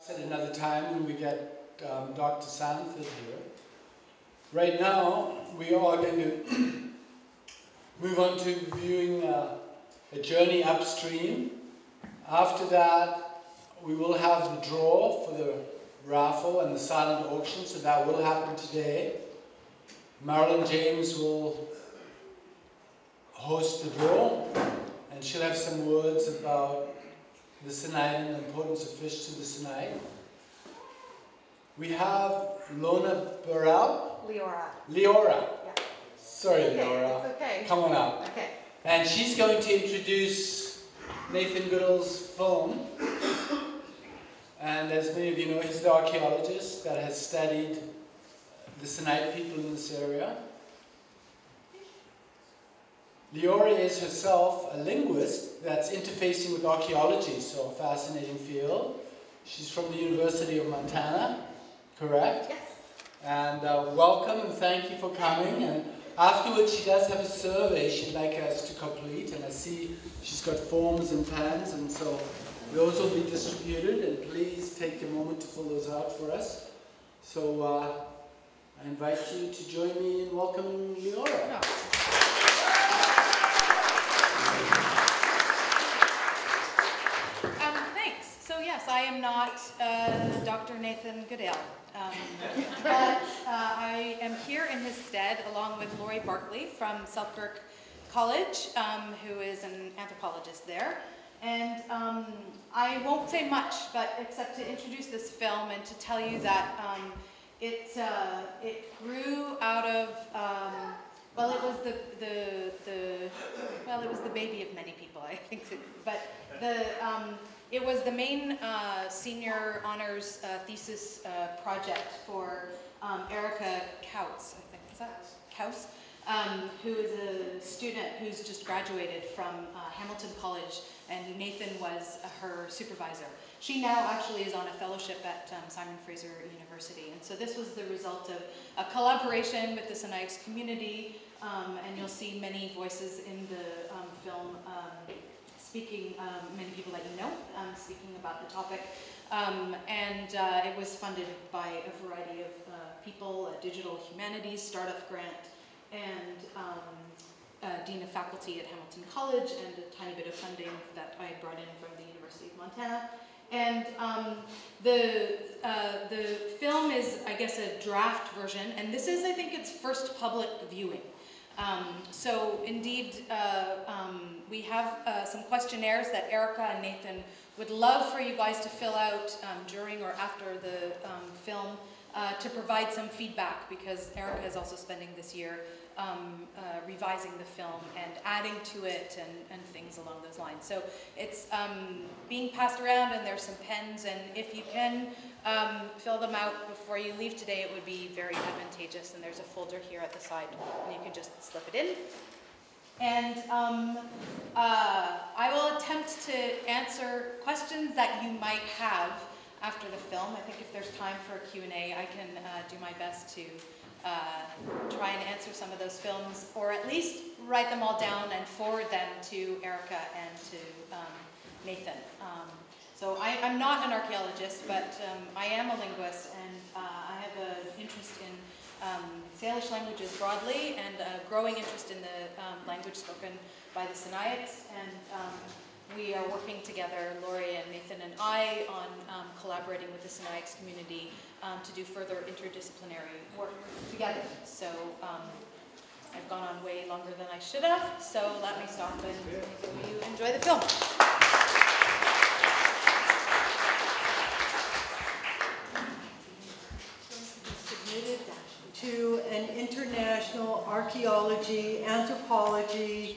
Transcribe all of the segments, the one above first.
At another time when we get Dr. Sanford here. Right now, we are going to move on to viewing a Journey Upstream. After that, we will have the draw for the raffle and the silent auction, so that will happen today. Marilyn James will host the draw, and she'll have some words about the Sinai and the importance of fish to the Sinai. We have Leora Bar-el. Leora. Yeah. Sorry, it's okay. Leora. It's okay. Come on up. Okay. And she's going to introduce Nathan Goodale's film. And as many of you know, he's the archaeologist that has studied the Sinai people in this area. Leora is herself a linguist that's interfacing with archaeology, so a fascinating field. She's from the University of Montana, correct? Yes. And welcome and thank you for coming. And afterwards she does have a survey she'd like us to complete, and I see she's got forms and pens, and so those will be distributed, and please take a moment to fill those out for us. So I invite you to join me in welcoming Leora. No. Thanks. So yes, I am not Dr. Nathan Goodale, but I am here in his stead along with Leora Bar-el from Selkirk College, who is an anthropologist there. And I won't say much, but except to introduce this film and to tell you that it grew out of well, it was it was the baby of many people, I think. But it was the main senior honors thesis project for Erica Kautz, I think. Is that Kautz? Who is a student who's just graduated from Hamilton College, and Nathan was her supervisor. She now actually is on a fellowship at Simon Fraser University, and so this was the result of a collaboration with the Sinixt community, and you'll see many voices in the film speaking, many people that you know, speaking about the topic, and it was funded by a variety of people, a digital humanities startup grant, and Dean of Faculty at Hamilton College, and a tiny bit of funding that I brought in from the University of Montana. And the film is, I guess, a draft version, and this is, I think, its first public viewing. So indeed, we have some questionnaires that Erica and Nathan would love for you guys to fill out during or after the film to provide some feedback, because Erica is also spending this year revising the film and adding to it and things along those lines. So it's being passed around, and there's some pens, and if you can fill them out before you leave today, it would be very advantageous, and there's a folder here at the side, and you can just slip it in. And I will attempt to answer questions that you might have after the film. I think if there's time for a Q&A, I can do my best to try and answer some of those films, or at least write them all down and forward them to Erica and to Nathan. So I'm not an archaeologist, but I am a linguist, and I have an interest in Salish languages broadly, and a growing interest in the language spoken by the Sinixt, and we are working together, Leora and Nathan and I, on collaborating with the Sinixt community to do further interdisciplinary work together. So I've gone on way longer than I should have, so let me stop and you enjoy the film. Submitted to an international archaeology, anthropology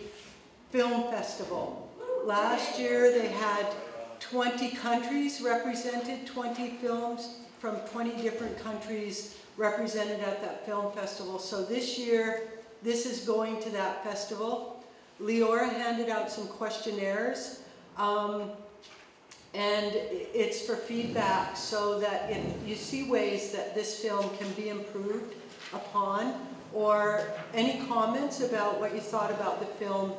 film festival. Last year they had 20 countries represented, 20 films from 20 different countries represented at that film festival. So this year, this is going to that festival. Leora handed out some questionnaires, and it's for feedback, so that if you see ways that this film can be improved upon, or any comments about what you thought about the film.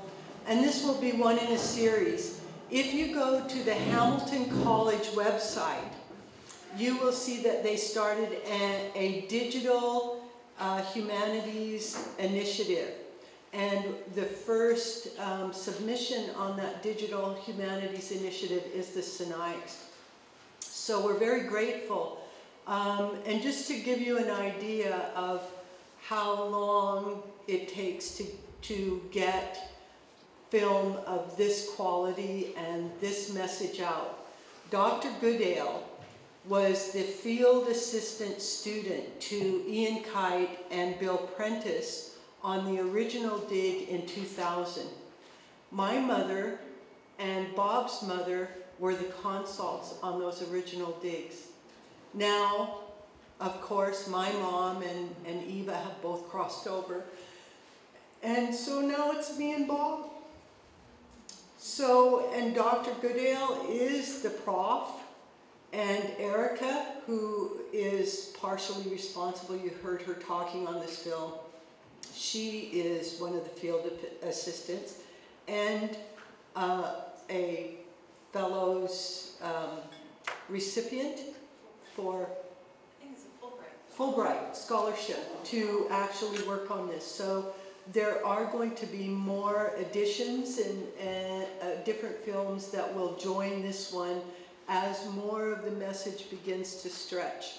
And this will be one in a series. If you go to the Hamilton College website, you will see that they started a digital humanities initiative. And the first submission on that digital humanities initiative is the Sinixt. So we're very grateful. And just to give you an idea of how long it takes to get film of this quality and this message out. Dr. Goodale was the field assistant student to Ian Kite and Bill Prentice on the original dig in 2000. My mother and Bob's mother were the consults on those original digs. Now, of course, my mom and Eva have both crossed over. And so now it's me and Bob. So, and Dr. Goodale is the prof, and Erica, who is partially responsible, you heard her talking on this film, she is one of the field assistants, and a fellows recipient for Fulbright scholarship to actually work on this. So there are going to be more additions and different films that will join this one as more of the message begins to stretch.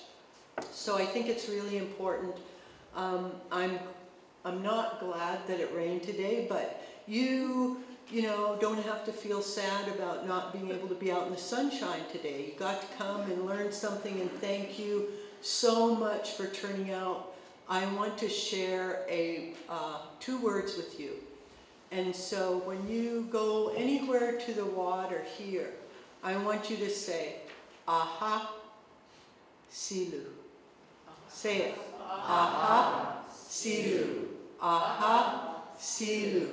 So I think it's really important. I'm not glad that it rained today, but you know, don't have to feel sad about not being able to be out in the sunshine today. You got to come and learn something, and thank you so much for turning out. I want to share two words with you. And so when you go anywhere to the water here, I want you to say, aha, silu. Say it. Aha, silu. Aha, silu.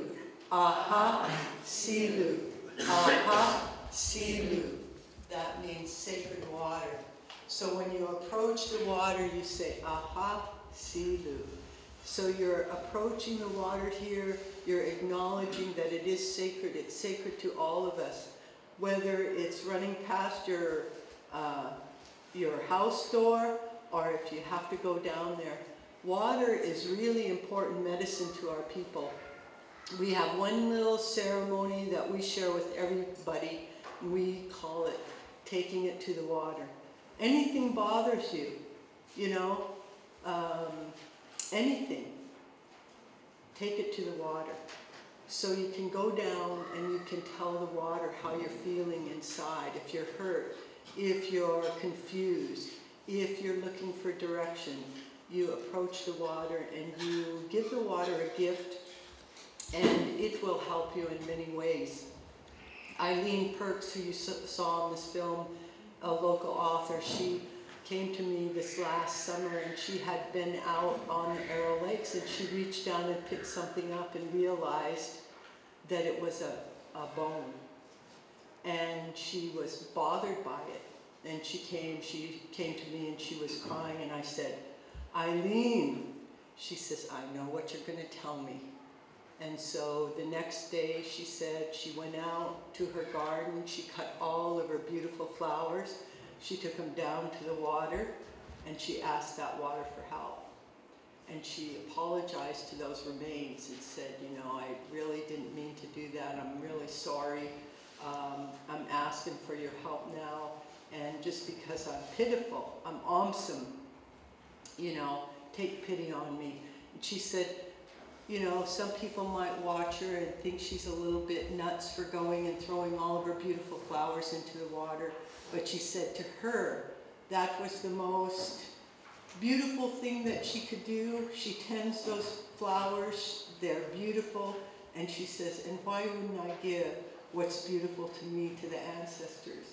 Aha, silu. Aha, silu. That means sacred water. So when you approach the water, you say, aha, silu. So you're approaching the water here, you're acknowledging that it is sacred. It's sacred to all of us. Whether it's running past your house door, or if you have to go down there. Water is really important medicine to our people. We have one little ceremony that we share with everybody. We call it taking it to the water. Anything bothers you, you know, anything, take it to the water. So you can go down and you can tell the water how you're feeling inside, if you're hurt, if you're confused, if you're looking for direction. You approach the water and you give the water a gift, and it will help you in many ways. Eileen Perks, who you saw in this film, a local author, she came to me this last summer, and she had been out on the Arrow Lakes, and she reached down and picked something up and realized that it was a bone. And she was bothered by it. And she came to me and she was crying, and I said, Eileen, she says, I know what you're going to tell me. And so the next day, she said she went out to her garden, she cut all of her beautiful flowers, she took them down to the water, and she asked that water for help. And she apologized to those remains and said, you know, I really didn't mean to do that, I'm really sorry, I'm asking for your help now, and just because I'm pitiful, I'm awesome, you know, take pity on me. And she said, you know, some people might watch her and think she's a little bit nuts for going and throwing all of her beautiful flowers into the water. But she said to her, that was the most beautiful thing that she could do. She tends those flowers, they're beautiful. And she says, and why wouldn't I give what's beautiful to me to the ancestors?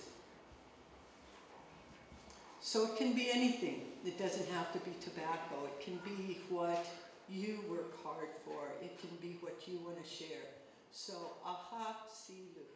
So it can be anything. It doesn't have to be tobacco. It can be what you work hard for. It can be what you want to share. So, aha, silu.